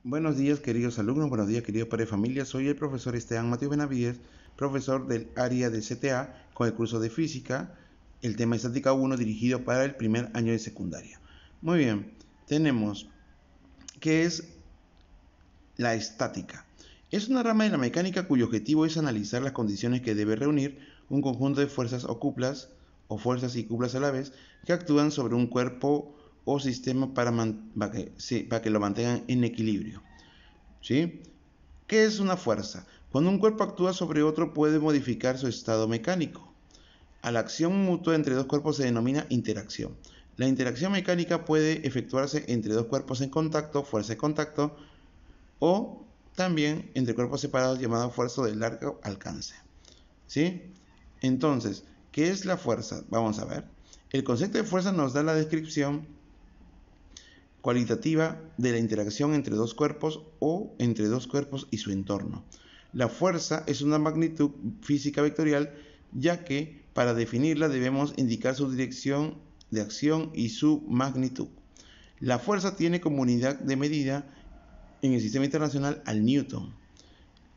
Buenos días, queridos alumnos, buenos días, queridos padres de familia. Soy el profesor Esteban Matías Benavides, profesor del área de CTA con el curso de física, el tema estática 1 dirigido para el primer año de secundaria. Muy bien, tenemos ¿qué es la estática? Es una rama de la mecánica cuyo objetivo es analizar las condiciones que debe reunir un conjunto de fuerzas o cuplas, o fuerzas y cuplas a la vez, que actúan sobre un cuerpo o sistema para que lo mantengan en equilibrio. ¿Sí? ¿Qué es una fuerza? Cuando un cuerpo actúa sobre otro puede modificar su estado mecánico. A la acción mutua entre dos cuerpos se denomina interacción. La interacción mecánica puede efectuarse entre dos cuerpos en contacto, fuerza de contacto, o también entre cuerpos separados llamado fuerza de largo alcance. ¿Sí? Entonces, ¿qué es la fuerza? Vamos a ver. El concepto de fuerza nos da la descripción cualitativa de la interacción entre dos cuerpos o entre dos cuerpos y su entorno. La fuerza es una magnitud física vectorial, ya que para definirla debemos indicar su dirección de acción y su magnitud. La fuerza tiene como unidad de medida en el sistema internacional al newton.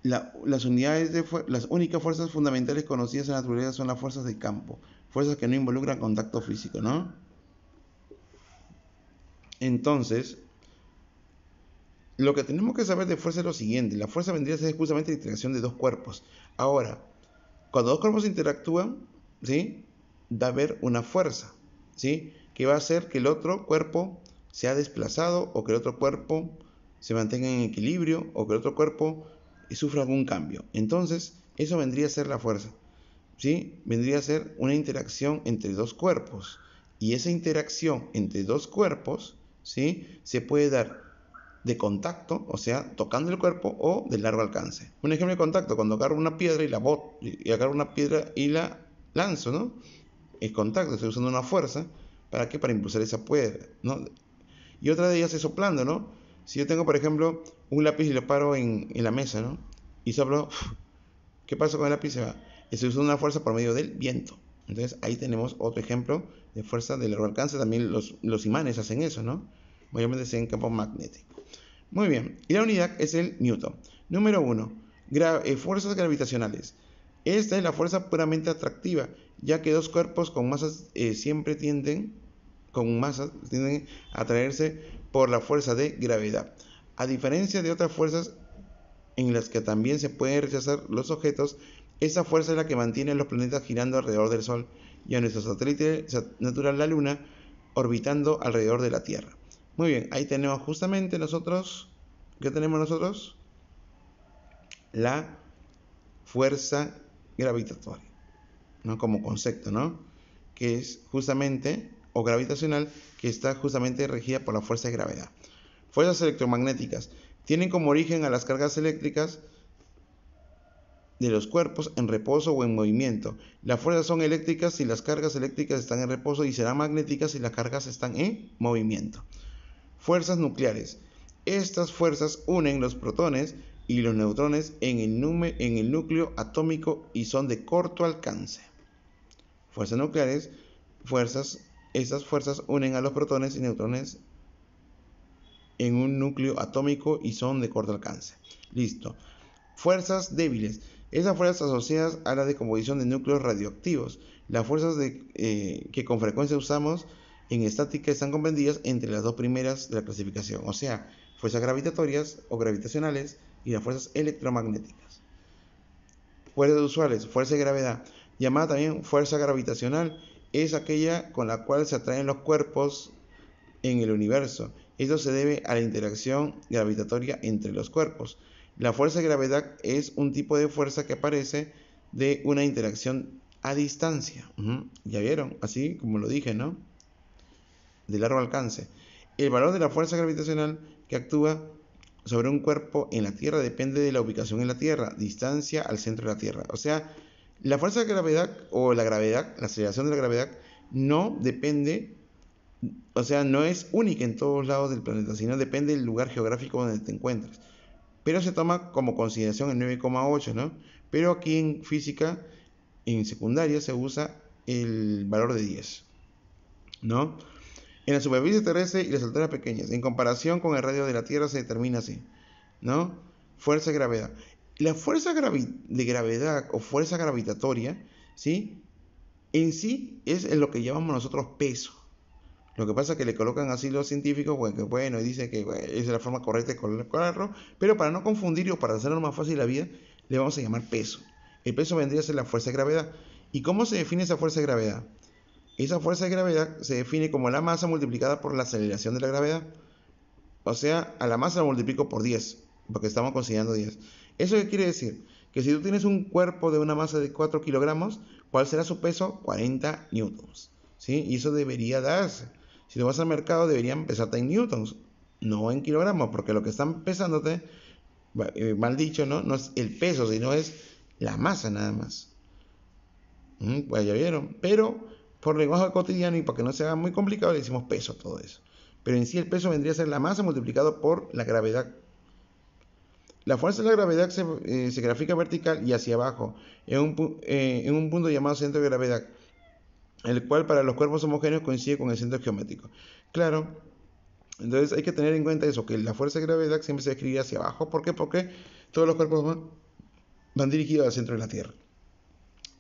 Las únicas fuerzas fundamentales conocidas en la naturaleza son las fuerzas de campo, fuerzas que no involucran contacto físico, ¿no? Entonces, lo que tenemos que saber de fuerza es lo siguiente. La fuerza vendría a ser justamente la interacción de dos cuerpos. Ahora, cuando dos cuerpos interactúan, ¿sí? Va a haber una fuerza, ¿sí? Que va a hacer que el otro cuerpo sea desplazado o que el otro cuerpo se mantenga en equilibrio o que el otro cuerpo sufra algún cambio. Entonces, eso vendría a ser la fuerza, ¿sí? Vendría a ser una interacción entre dos cuerpos. Y esa interacción entre dos cuerpos, ¿sí? Se puede dar de contacto, o sea, tocando el cuerpo, o de largo alcance. Un ejemplo de contacto, cuando agarro una piedra y agarro una piedra y la lanzo, ¿no? Es contacto, estoy usando una fuerza, ¿para qué? Para impulsar esa piedra, ¿no? Y otra de ellas es soplando, ¿no? Si yo tengo, por ejemplo, un lápiz y lo paro en la mesa, ¿no? Y soplo, ¿qué pasa con el lápiz? Se va. Estoy usando una fuerza por medio del viento. Entonces ahí tenemos otro ejemplo de fuerza de largo alcance. También los imanes hacen eso, ¿no? Mayormente en campo magnético. Muy bien, y la unidad es el newton. Número 1. Fuerzas gravitacionales. Esta es la fuerza puramente atractiva, ya que dos cuerpos con masas tienden a atraerse por la fuerza de gravedad. A diferencia de otras fuerzas en las que también se pueden rechazar los objetos, esa fuerza es la que mantiene a los planetas girando alrededor del Sol y a nuestro satélite natural, la Luna, orbitando alrededor de la Tierra. Muy bien, ahí tenemos justamente nosotros, ¿qué tenemos nosotros? La fuerza gravitatoria, ¿no? Como concepto, ¿no? Que es justamente, o gravitacional, que está justamente regida por la fuerza de gravedad. Fuerzas electromagnéticas tienen como origen a las cargas eléctricas de los cuerpos en reposo o en movimiento. Las fuerzas son eléctricas si las cargas eléctricas están en reposo y serán magnéticas si las cargas están en movimiento. Fuerzas nucleares. Estas fuerzas unen los protones y los neutrones en el núcleo atómico y son de corto alcance. Fuerzas nucleares, estas fuerzas unen a los protones y neutrones en un núcleo atómico y son de corto alcance. Listo. Fuerzas débiles. Esas fuerzas asociadas a la decomposición de núcleos radioactivos. Las fuerzas que con frecuencia usamos en estática están comprendidas entre las dos primeras de la clasificación, o sea, fuerzas gravitatorias o gravitacionales y las fuerzas electromagnéticas. Fuerzas usuales, fuerza de gravedad, llamada también fuerza gravitacional, es aquella con la cual se atraen los cuerpos en el universo. Esto se debe a la interacción gravitatoria entre los cuerpos. La fuerza de gravedad es un tipo de fuerza que aparece de una interacción a distancia. Ya vieron, así como lo dije, ¿no? De largo alcance. El valor de la fuerza gravitacional que actúa sobre un cuerpo en la Tierra depende de la ubicación en la Tierra, distancia al centro de la Tierra. O sea, la fuerza de gravedad o la gravedad, la aceleración de la gravedad, no depende, o sea, no es única en todos lados del planeta, sino depende del lugar geográfico donde te encuentres. Pero se toma como consideración el 9,8, ¿no? Pero aquí en física, en secundaria, se usa el valor de 10, ¿no? En la superficie terrestre y las alturas pequeñas, en comparación con el radio de la Tierra, se determina así, ¿no? Fuerza de gravedad. La fuerza de gravedad o fuerza gravitatoria, ¿sí? En sí es lo que llamamos nosotros peso. Lo que pasa es que le colocan así los científicos, bueno, y dice que bueno, esa es la forma correcta de colocarlo, pero para no confundir o para hacerlo más fácil la vida, le vamos a llamar peso. El peso vendría a ser la fuerza de gravedad. ¿Y cómo se define esa fuerza de gravedad? Esa fuerza de gravedad se define como la masa multiplicada por la aceleración de la gravedad. O sea, a la masa la multiplico por 10, porque estamos considerando 10. ¿Eso qué quiere decir? Que si tú tienes un cuerpo de una masa de 4 kilogramos, ¿cuál será su peso? 40 newtons. ¿Sí? Y eso debería darse. Si tú vas al mercado, deberían pesarte en newtons, no en kilogramos, porque lo que están pesándote, mal dicho, no es el peso, sino es la masa nada más. Pues ya vieron. Pero por lenguaje cotidiano y para que no sea muy complicado, le decimos peso a todo eso. Pero en sí el peso vendría a ser la masa multiplicado por la gravedad. La fuerza de la gravedad se grafica vertical y hacia abajo, en un punto llamado centro de gravedad, el cual para los cuerpos homogéneos coincide con el centro geométrico. Claro, entonces hay que tener en cuenta eso, que la fuerza de gravedad siempre se escribe hacia abajo. ¿Por qué? Porque todos los cuerpos van dirigidos al centro de la Tierra.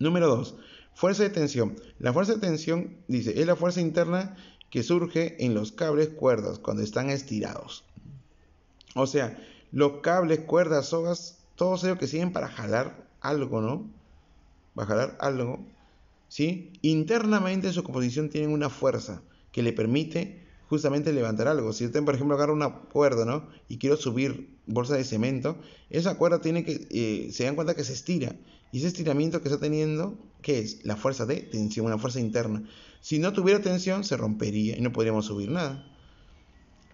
Número 2. Fuerza de tensión. La fuerza de tensión, dice, es la fuerza interna que surge en los cables, cuerdas, cuando están estirados. O sea, los cables, cuerdas, sogas, todos ellos que sirven para jalar algo, ¿no? Para jalar algo, ¿sí? Internamente en su composición tienen una fuerza que le permite justamente levantar algo. Si usted, por ejemplo, agarra una cuerda, ¿no? Y quiero subir bolsa de cemento, esa cuerda tiene que, se dan cuenta que se estira. Y ese estiramiento que está teniendo, ¿qué es? La fuerza de tensión, una fuerza interna. Si no tuviera tensión, se rompería y no podríamos subir nada.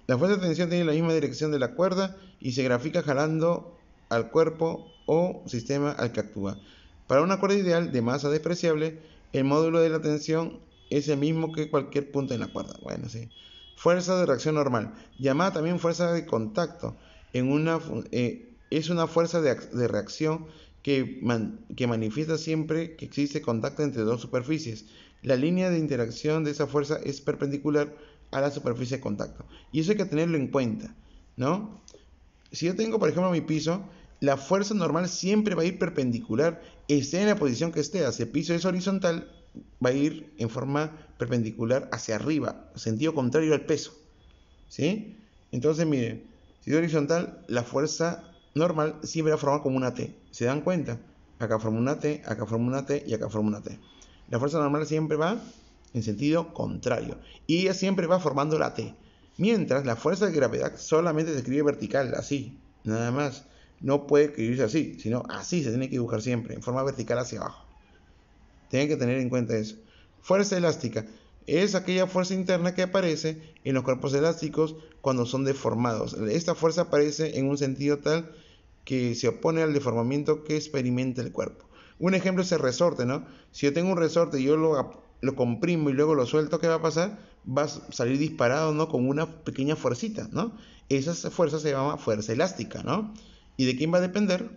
La fuerza de tensión tiene la misma dirección de la cuerda y se grafica jalando al cuerpo o sistema al que actúa. Para una cuerda ideal de masa despreciable, el módulo de la tensión es el mismo que cualquier punto en la cuerda. Bueno, sí. Fuerza de reacción normal, llamada también fuerza de contacto, es una fuerza de reacción que manifiesta siempre que existe contacto entre dos superficies. La línea de interacción de esa fuerza es perpendicular a la superficie de contacto. Y eso hay que tenerlo en cuenta, ¿no? Si yo tengo, por ejemplo, mi piso, la fuerza normal siempre va a ir perpendicular, esté en la posición que esté. Si el piso es horizontal, va a ir en forma perpendicular hacia arriba, sentido contrario al peso, ¿sí? Entonces, miren, si es horizontal, la fuerza normal siempre va a formar como una T. ¿Se dan cuenta? Acá forma una T, acá forma una T y acá forma una T. La fuerza normal siempre va en sentido contrario y ella siempre va formando la T. Mientras la fuerza de gravedad solamente se escribe vertical, así, nada más. No puede escribirse así, sino así se tiene que dibujar siempre, en forma vertical hacia abajo. Tienen que tener en cuenta eso. Fuerza elástica es aquella fuerza interna que aparece en los cuerpos elásticos cuando son deformados. Esta fuerza aparece en un sentido tal que se opone al deformamiento que experimenta el cuerpo. Un ejemplo es el resorte, ¿no? Si yo tengo un resorte y yo lo comprimo y luego lo suelto, ¿qué va a pasar? Va a salir disparado, ¿no? Con una pequeña fuercita, ¿no? Esa fuerza se llama fuerza elástica, ¿no? ¿Y de quién va a depender?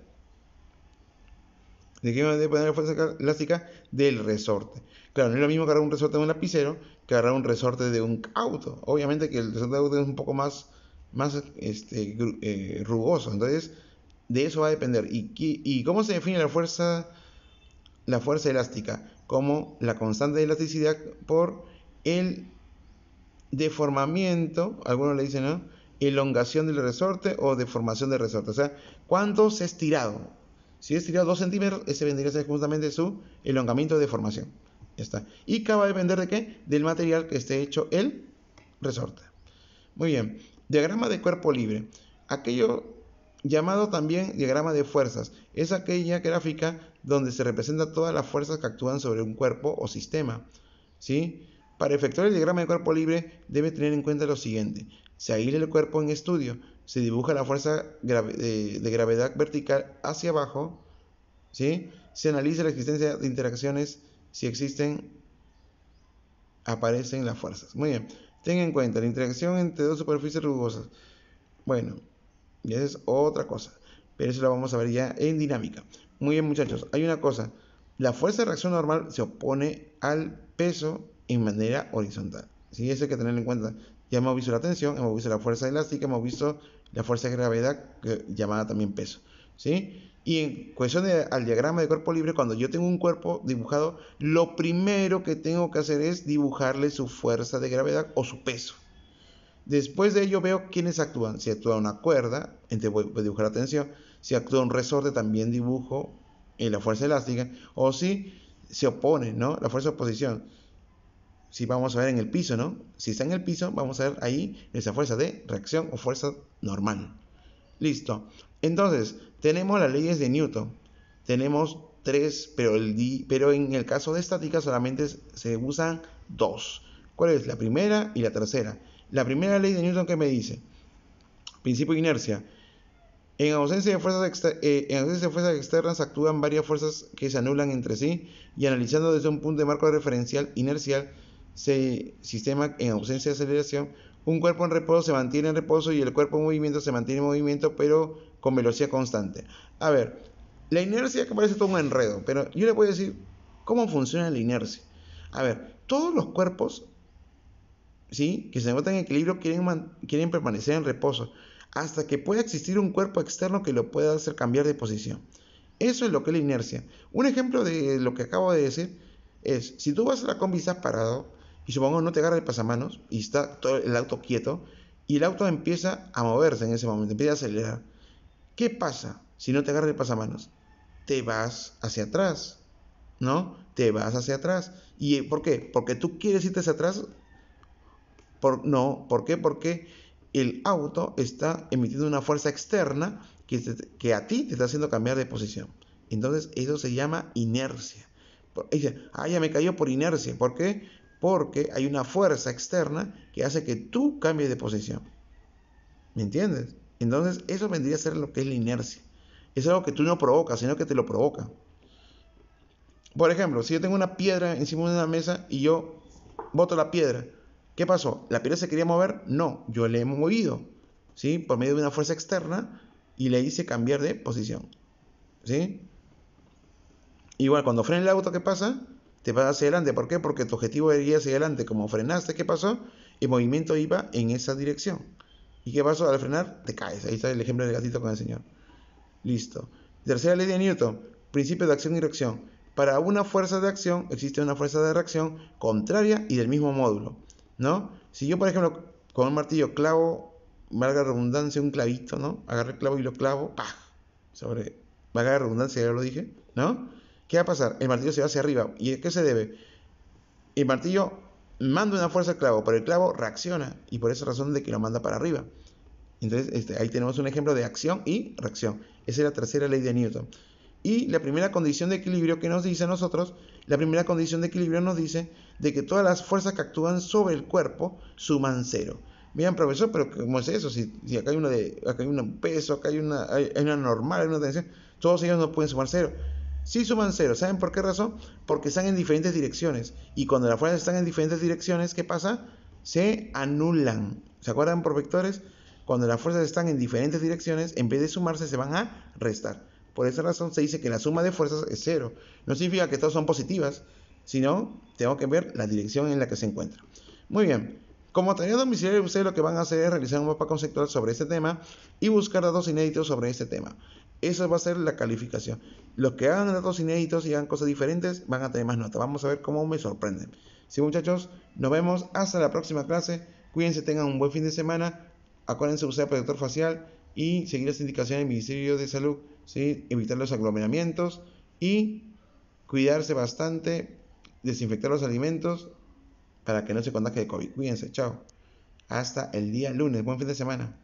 ¿De qué va a depender la fuerza elástica? Del resorte. Claro, no es lo mismo agarrar un resorte de un lapicero que agarrar un resorte de un auto. Obviamente que el resorte de auto es un poco más rugoso. Entonces, de eso va a depender. ¿Y cómo se define la fuerza elástica? Como la constante de elasticidad por el deformamiento, algunos le dicen, ¿no? Elongación del resorte o deformación del resorte. O sea, ¿cuánto se ha estirado? Si he estirado 2 centímetros, ese vendría a ser justamente su elongamiento de deformación. Ya está. Y acá va a depender de qué? Del material que esté hecho el resorte. Muy bien. Diagrama de cuerpo libre. Aquello llamado también diagrama de fuerzas. Es aquella gráfica donde se representan todas las fuerzas que actúan sobre un cuerpo o sistema. ¿Sí? Para efectuar el diagrama de cuerpo libre debe tener en cuenta lo siguiente. Se aísla el cuerpo en estudio, se dibuja la fuerza de gravedad vertical hacia abajo, ¿sí? Se analiza la existencia de interacciones, si existen, aparecen las fuerzas. Muy bien, tengan en cuenta la interacción entre dos superficies rugosas. Bueno, y esa es otra cosa, pero eso lo vamos a ver ya en dinámica. Muy bien, muchachos, hay una cosa, la fuerza de reacción normal se opone al peso en manera horizontal, ¿sí? Eso hay que tenerlo en cuenta. Ya hemos visto la tensión, hemos visto la fuerza elástica, hemos visto la fuerza de gravedad, llamada también peso, ¿sí? Y en cuestión al diagrama de cuerpo libre, cuando yo tengo un cuerpo dibujado, lo primero que tengo que hacer es dibujarle su fuerza de gravedad o su peso. Después de ello veo quiénes actúan. Si actúa una cuerda, entonces voy a dibujar la tensión. Si actúa un resorte, también dibujo la fuerza elástica. O si se opone, ¿no? La fuerza de oposición. Si vamos a ver en el piso, ¿no? Si está en el piso, vamos a ver ahí esa fuerza de reacción o fuerza normal. Listo. Entonces, tenemos las leyes de Newton. Tenemos 3, pero en el caso de estática solamente se usan 2. ¿Cuál es? La primera y la tercera. La primera ley de Newton, ¿qué me dice? Principio de inercia. En ausencia de fuerzas externas actúan varias fuerzas que se anulan entre sí, y analizando desde un punto de marco referencial inercial, sistema en ausencia de aceleración, un cuerpo en reposo se mantiene en reposo y el cuerpo en movimiento se mantiene en movimiento, pero con velocidad constante. A ver, la inercia que parece todo un enredo, pero yo le voy a decir cómo funciona la inercia. A ver, todos los cuerpos, ¿sí?, que se encuentran en equilibrio quieren permanecer en reposo hasta que pueda existir un cuerpo externo que lo pueda hacer cambiar de posición. Eso es lo que es la inercia. Un ejemplo de lo que acabo de decir es, si tú vas a la combi y estás parado, y supongamos no te agarra el pasamanos, y está todo el auto quieto, y el auto empieza a moverse en ese momento, empieza a acelerar. ¿Qué pasa si no te agarra el pasamanos? Te vas hacia atrás, ¿no? Te vas hacia atrás. ¿Y por qué? Porque tú quieres irte hacia atrás. No, ¿por qué? Porque el auto está emitiendo una fuerza externa que a ti te está haciendo cambiar de posición. Entonces eso se llama inercia. Dice, ya me cayó por inercia. ¿Por qué? Porque hay una fuerza externa que hace que tú cambies de posición. ¿Me entiendes? Entonces eso vendría a ser lo que es la inercia. Es algo que tú no provocas, sino que te lo provoca. Por ejemplo, si yo tengo una piedra encima de una mesa y yo boto la piedra, ¿qué pasó? ¿La piedra se quería mover? No, yo le he movido, ¿sí?, por medio de una fuerza externa, y le hice cambiar de posición, ¿sí? Igual, cuando frena el auto, ¿qué pasa? Te vas hacia adelante. ¿Por qué? Porque tu objetivo era ir hacia adelante. Como frenaste, ¿qué pasó? El movimiento iba en esa dirección. ¿Y qué pasó? Al frenar, te caes. Ahí está el ejemplo del gatito con el señor. Listo. Tercera ley de Newton. Principio de acción y reacción. Para una fuerza de acción existe una fuerza de reacción contraria y del mismo módulo, ¿no? Si yo, por ejemplo, con un martillo clavo, valga la redundancia, un clavito, ¿no? Agarro el clavo y lo clavo, ¡pah!, sobre, valga la redundancia, ya lo dije, ¿no? ¿Qué va a pasar? El martillo se va hacia arriba. ¿Y a qué se debe? El martillo manda una fuerza al clavo, pero el clavo reacciona, y por esa razón de que lo manda para arriba. Entonces, ahí tenemos un ejemplo de acción y reacción. Esa es la tercera ley de Newton. Y la primera condición de equilibrio que nos dice a nosotros, la primera condición de equilibrio nos dice de que todas las fuerzas que actúan sobre el cuerpo suman 0. Miren, profesor, pero ¿cómo es eso? Si acá hay un peso, acá hay una normal, hay una tensión, todos ellos no pueden sumar 0. Sí suman 0. ¿Saben por qué razón? Porque están en diferentes direcciones. Y cuando las fuerzas están en diferentes direcciones, ¿qué pasa? Se anulan. ¿Se acuerdan por vectores? Cuando las fuerzas están en diferentes direcciones, en vez de sumarse, se van a restar. Por esa razón se dice que la suma de fuerzas es 0. No significa que todas son positivas, sino tengo que ver la dirección en la que se encuentra. Muy bien. Como tarea domiciliaria, ustedes lo que van a hacer es realizar un mapa conceptual sobre este tema y buscar datos inéditos sobre este tema. Esa va a ser la calificación. Los que hagan datos inéditos y hagan cosas diferentes van a tener más nota. Vamos a ver cómo me sorprenden. Sí, muchachos, nos vemos hasta la próxima clase. Cuídense, tengan un buen fin de semana. Acuérdense de usar protector facial y seguir las indicaciones del Ministerio de Salud, ¿sí? Evitar los aglomeramientos y cuidarse bastante, desinfectar los alimentos para que no se contagie de COVID. Cuídense, chao. Hasta el día lunes. Buen fin de semana.